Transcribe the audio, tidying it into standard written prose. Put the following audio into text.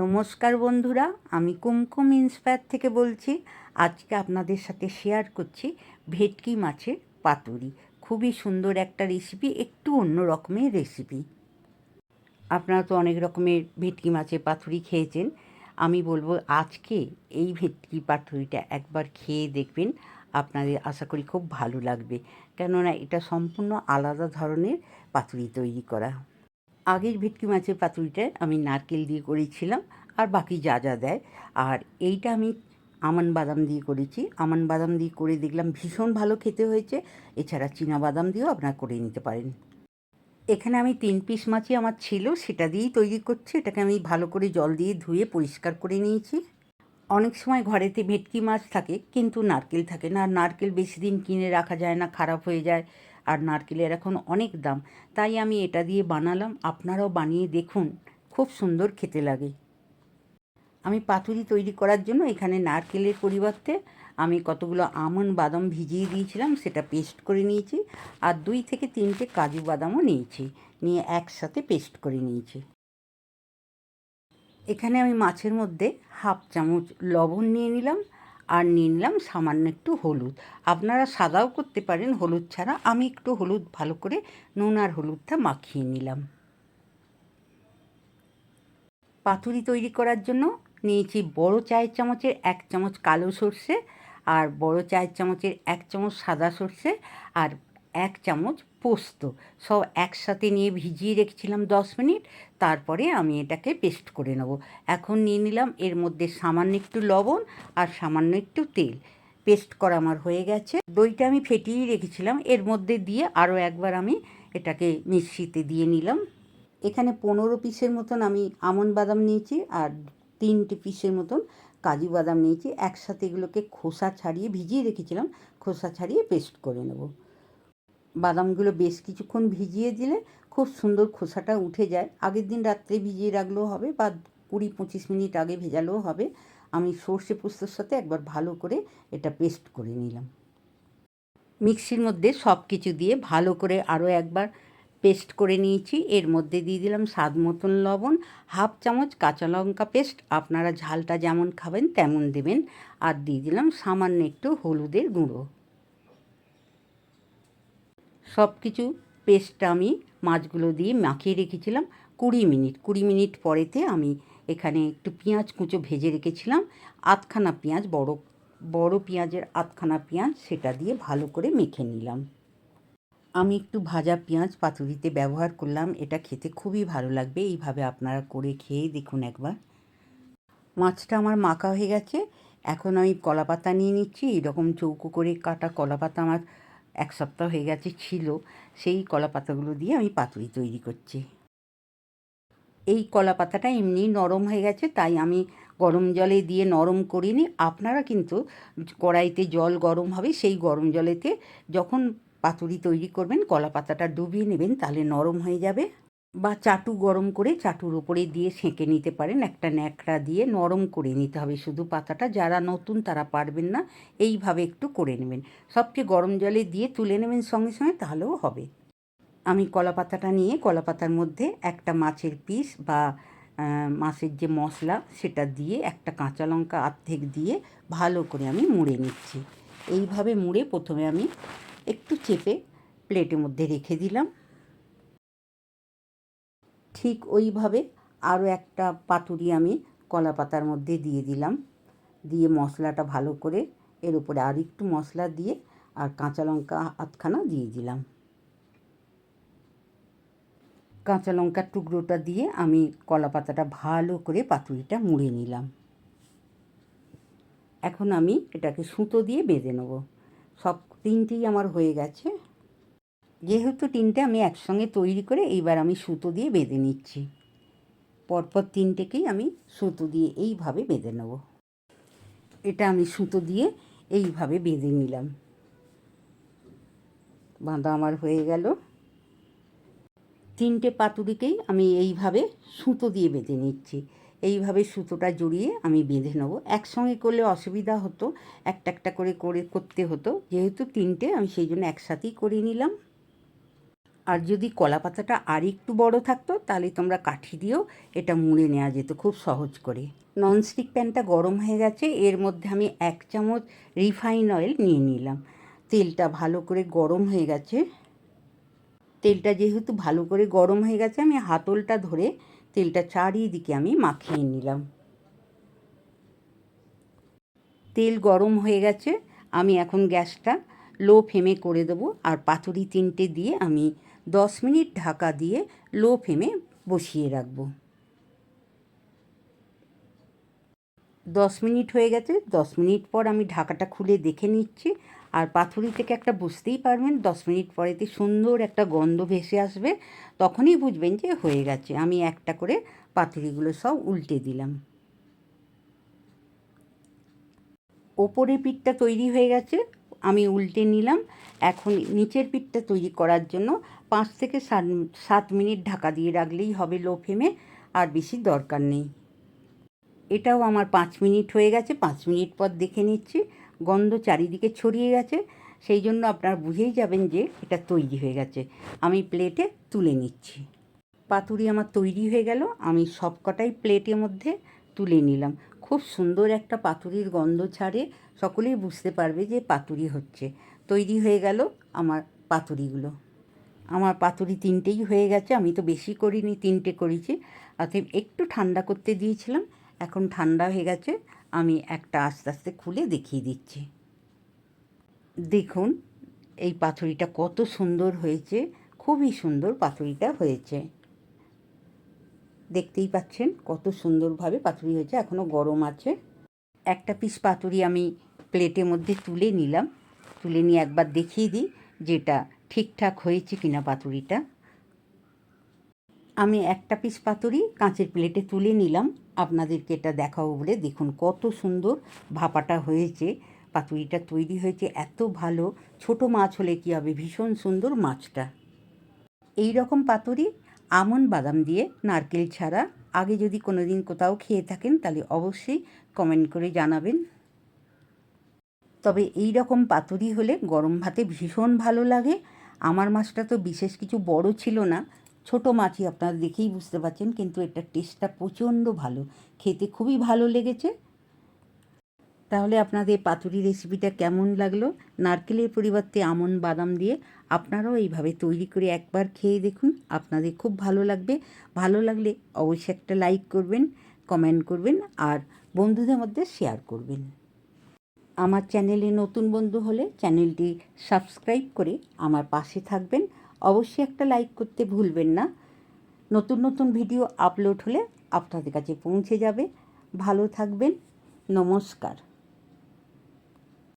নমস্কার বন্ধুরা, আমি কুমকুম ইন্সপায়ার থেকে বলছি। আজকে আপনাদের সাথে শেয়ার করছি ভেটকি মাছের পাতুরি। খুবই সুন্দর একটা রেসিপি, একটু অন্য রকমের রেসিপি। আপনারা তো অনেক রকমের ভেটকি মাছের পাতুরি খেয়েছেন। আমি বলবো আজকে এই ভেটকি পাতুরিটা একবার খেয়ে দেখবেন, আপনাদের আশা করি খুব ভালো লাগবে। কেননা এটা সম্পূর্ণ আলাদা ধরনের পাতুরি তৈরি করা। আগের ভেটকি মাছের পাতুরিটায় আমি নারকেল দিয়ে করেছিলাম, আর বাকি যা যা দেয়। আর এইটা আমি আমন্ড বাদাম দিয়ে করেছি। আমন্ড বাদাম দিয়ে করে দেখলাম ভীষণ ভালো খেতে হয়েছে। এছাড়া চীনা বাদাম দিয়েও আপনারা করে নিতে পারেন। এখানে আমি 3 পিস মাছই আমার ছিল, সেটা দিয়েই তৈরি করছি। এটাকে আমি ভালো করে জল দিয়ে ধুয়ে পরিষ্কার করে নিয়েছি। অনেক সময় ঘরেতে ভেটকি মাছ থাকে কিন্তু নারকেল থাকে না, আর নারকেল বেশি দিন কিনে রাখা যায় না, খারাপ হয়ে যায়। আর নারকেলের এখন অনেক দাম, তাই আমি এটা দিয়ে বানালাম। আপনারাও বানিয়ে দেখুন, খুব সুন্দর খেতে লাগে। আমি পাতুরি তৈরি করার জন্য এখানে নারকেলের পরিবর্তে আমি কতগুলো আমন্ড বাদাম ভিজিয়ে দিয়েছিলাম, সেটা পেস্ট করে নিয়েছি। আর 2 থেকে 3টে কাজু বাদামও নিয়েছি, নিয়ে একসাথে পেস্ট করে নিয়েছি। এখানে আমি মাছের মধ্যে হাফ চামচ লবণ নিয়ে নিলাম, আর নিয়ে নিলাম সামান্য একটু হলুদ। আপনারা সাদাও করতে পারেন হলুদ ছাড়া। আমি একটু হলুদ ভালো করে নুন আর হলুদটা মাখিয়ে নিলাম। পাতুরি তৈরি করার জন্য নিয়েছি বড় চায়ের চামচের 1 চামচ কালো সর্ষে, আর বড় চায়ের চামচের 1 চামচ সাদা সর্ষে, আর 1 চামচ পোস্ত। সব একসাথে নিয়ে ভিজিয়ে রেখেছিলাম 10 মিনিট। তারপরে আমি এটাকে পেস্ট করে নেব। এখন নিয়ে নিলাম এর মধ্যে সামান্য একটু লবণ আর সামান্য একটু তেল। পেস্ট করা আমার হয়ে গেছে। দইটা আমি ফেটিয়ে রেখেছিলাম, এর মধ্যে দিয়ে আরও একবার আমি এটাকে মিক্সিতে দিয়ে নিলাম। এখানে 15 পিসের মতন আমি আমন্ড বাদাম নিয়েছি, আর 3টে পিসের মতন কাজু বাদাম নিয়েছি। একসাথে এগুলোকে খোসা ছাড়িয়ে ভিজিয়ে রেখেছিলাম, খোসা ছাড়িয়ে পেস্ট করে নেব। বাদামগুলো বেশ কিছুক্ষণ ভিজিয়ে দিলে খুব সুন্দর খোসাটা উঠে যায়। আগের দিন রাত্রে ভিজিয়ে রাখলেও হবে, বা 20-25 মিনিট আগে ভেজালেও হবে। আমি সর্ষে পোস্তর সাথে একবার ভালো করে এটা পেস্ট করে নিলাম। মিক্সির মধ্যে সব কিছু দিয়ে ভালো করে আরও একবার পেস্ট করে নিয়েছি। এর মধ্যে দিয়ে দিলাম স্বাদ মতন লবণ, হাফ চামচ কাঁচা লঙ্কা পেস্ট, আপনারা ঝালটা যেমন খাবেন তেমন দেবেন, আর দিয়ে দিলাম সামান্য একটু হলুদের গুঁড়ো। সব কিছু পেস্টটা আমি মাছগুলো দিয়ে মাখিয়ে রেখেছিলাম 20 মিনিট। 20 মিনিট পরেতে আমি এখানে একটু পেঁয়াজ কুচো ভেজে রেখেছিলাম, আধখানা পেঁয়াজ, বড় বড় পেঁয়াজের আধখানা পেঁয়াজ, সেটা দিয়ে ভালো করে মেখে নিলাম। আমি একটু ভাজা পেঁয়াজ পাতুরিতে ব্যবহার করলাম, এটা খেতে খুবই ভালো লাগবে। এইভাবে আপনারা করে খেয়ে দেখুন একবার। মাছটা আমার মাখা হয়ে গেছে। এখন আমি কলাপাতা নিয়ে নিচ্ছি। এরকম চৌকো করে কাটা কলাপাতা আমার 1 সপ্তাহ হয়ে গেছে ছিল, সেই কলাপাতাগুলো দিয়ে আমি পাতুরি তৈরি করছি। এই কলাপাতাটা এমনি নরম হয়ে গেছে, তাই আমি গরম জলে দিয়ে নরম করিনি। আপনারা কিন্তু কড়াইতে জল গরম হবে, সেই গরম জলেতে যখন পাতুরি তৈরি করবেন কলাপাতাটা ডুবিয়ে নেবেন, তাহলে নরম হয়ে যাবে। বা চাটু গরম করে চাটুর ওপরে দিয়ে সেঁকে নিতে পারেন, একটা ন্যাকড়া দিয়ে নরম করে নিতে হবে শুধু পাতাটা। যারা নতুন তারা পারবেন না, এইভাবে একটু করে নেবেন। সবচেয়ে গরম জলে দিয়ে তুলে নেবেন সঙ্গে সঙ্গে, তাহলেও হবে। আমি কলাপাতাটা নিয়ে কলাপাতার মধ্যে একটা মাছের পিস বা মাছের যে মশলা সেটা দিয়ে, একটা কাঁচা লঙ্কা অর্ধেক দিয়ে ভালো করে আমি মুড়ে নিচ্ছি। এইভাবে মুড়ে প্রথমে আমি একটু চেপে প্লেটের মধ্যে রেখে দিলাম। ঠিক ওইভাবে আরও একটা পাতুরি আমি কলাপাতার মধ্যে দিয়ে দিলাম, দিয়ে মশলাটা ভালো করে এর উপরে আর একটু মশলা দিয়ে, আর কাঁচা লঙ্কা আধখানা দিয়ে দিলাম। কাঁচা লঙ্কার টুকরোটা দিয়ে আমি কলাপাতাটা ভালো করে পাতুরিটা মুড়ে নিলাম। এখন আমি এটাকে সুতো দিয়ে বেঁধে নেব। সব 3টেই আমার হয়ে গেছে। যেহেতু 3টে আমি একসঙ্গে তৈরি করে এইবার আমি সুতো দিয়ে বেঁধে নিচ্ছি। পরপর 3টেকেই আমি সুতো দিয়ে এইভাবে বেঁধে নেব। এটা আমি সুতো দিয়ে এইভাবে বেঁধে নিলাম। বাঁধা আমার হয়ে গেল। 3টে পাতুরিকেই আমি এইভাবে সুতো দিয়ে বেঁধে নিচ্ছি। এইভাবে সুতোটা জড়িয়ে আমি বেঁধে নেব। একসঙ্গে করলে অসুবিধা হতো, একটা একটা করে করতে হতো। যেহেতু 3টে আমি সেই জন্য একসাথেই করে নিলাম। আর যদি কলা পাতাটা আর একটু বড় থাকতো তাহলে তোমরা কাঠি দিয়েও এটা মুড়ে নেওয়া যেত খুব সহজ করে। ননস্টিক প্যানটা গরম হয়ে গেছে, এর মধ্যে আমি 1 চামচ রিফাইন অয়েল নিয়ে নিলাম। তেলটা ভালো করে গরম হয়ে গেছে। তেলটা যেহেতু ভালো করে গরম হয়ে গেছে, আমি হাতলটা ধরে তেলটা চারিদিকে আমি মাখিয়ে নিলাম। তেল গরম হয়ে গেছে, আমি এখন গ্যাসটা লো ফ্লেমে করে দেবো। আর পাতুরি 3টে দিয়ে আমি 10 মিনিট ঢাকা দিয়ে লো ফ্লেমে বসিয়ে রাখবো। 10 মিনিট হয়ে গেছে। 10 মিনিট পর আমি ঢাকাটা খুলে দেখে নিচ্ছি। আর পাতুরি থেকে একটা বুঝতেই পারবেন 10 মিনিট পরেতে সুন্দর একটা গন্ধ ভেসে আসবে, তখনই বুঝবেন যে হয়ে গেছে। আমি একটা করে পাতুরিগুলো সব উল্টে দিলাম। ওপরের পিঠটা তৈরি হয়ে গেছে, আমি উল্টে নিলাম। এখন নিচের পিঠটা তৈরি করার জন্য 5 থেকে 7 মিনিট ঢাকা দিয়ে রাখলেই হবে লো ফ্লেমে, আর বেশি দরকার নেই। এটাও আমার 5 মিনিট হয়ে গেছে। 5 মিনিট পর দেখে নিচ্ছি, গন্ধ চারিদিকে ছড়িয়ে গেছে, সেই জন্য আপনারা বুঝেই যাবেন যে এটা তৈরি হয়ে গেছে। আমি প্লেটে তুলে নিচ্ছি। পাতুরি আমার তৈরি হয়ে গেল, আমি সব কটাই প্লেটের মধ্যে তুলে নিলাম। খুব সুন্দর একটা পাতুরির গন্ধ ছাড়ে, সকলেই বুঝতে পারবে যে পাতুরি হচ্ছে। তৈরি হয়ে গেল আমার পাতুরিগুলো। আমার পাতুরি 3টেই হয়ে গেছে, আমি তো বেশি করিনি, 3টে করেছি। অতএব একটু ঠান্ডা করতে দিয়েছিলাম, এখন ঠান্ডা হয়ে গেছে। আমি একটা আস্তে আস্তে খুলে দেখিয়ে দিচ্ছি। দেখুন এই পাতুরিটা কত সুন্দর হয়েছে, খুবই সুন্দর পাতুরিটা হয়েছে। দেখতেই পাচ্ছেন কত সুন্দরভাবে পাতুরি হয়েছে, এখনও গরম আছে। একটা পিস পাতুরি আমি প্লেটের মধ্যে তুলে নিলাম। তুলে নিয়ে একবার দেখিয়ে দিই যেটা ঠিকঠাক হয়েছে কিনা পাতুরিটা। আমি একটা পিস পাতুরি কাঁচের প্লেটে তুলে নিলাম, আপনাদেরকে এটা দেখাবো বলে। দেখুন কত সুন্দর ভাপাটা হয়েছে, পাতুরিটা তৈরি হয়েছে এত ভালো। ছোট মাছ হলে কী হবে, ভীষণ সুন্দর মাছটা। এই রকম পাতুরি আমন্ড বাদাম দিয়ে, নারকেল ছাড়া, আগে যদি কোনো দিন কোথাও খেয়ে থাকেন তাহলে অবশ্যই কমেন্ট করে জানাবেন। তবে এই রকম পাতুরি হলে গরম ভাতে ভীষণ ভালো লাগে। আমার মাছটা তো বিশেষ কিছু বড় ছিল না, ছোট মাছই, আপনারা দেখেই বুঝতে পারছেন, কিন্তু এটার টেস্টটা প্রচণ্ড ভালো, খেতে খুবই ভালো লেগেছে। তাহলে আপনাদের পাতুরি রেসিপিটা কেমন লাগলো? নারকেলের পরিবর্তে আমন্ড বাদাম দিয়ে আপনারাও এইভাবে তৈরি করে একবার খেয়ে দেখুন, আপনাদের খুব ভালো লাগবে। ভালো লাগলে অবশ্যই একটা লাইক করবেন, কমেন্ট করবেন, আর বন্ধুদের মধ্যে শেয়ার করবেন। আমার চ্যানেলে নতুন বন্ধু হলে চ্যানেলটি সাবস্ক্রাইব করে আমার পাশে থাকবেন। অবশ্যই একটা লাইক করতে ভুলবেন না। নতুন নতুন ভিডিও আপলোড হলে আপনাদের কাছে পৌঁছে যাবে। ভালো থাকবেন। নমস্কার।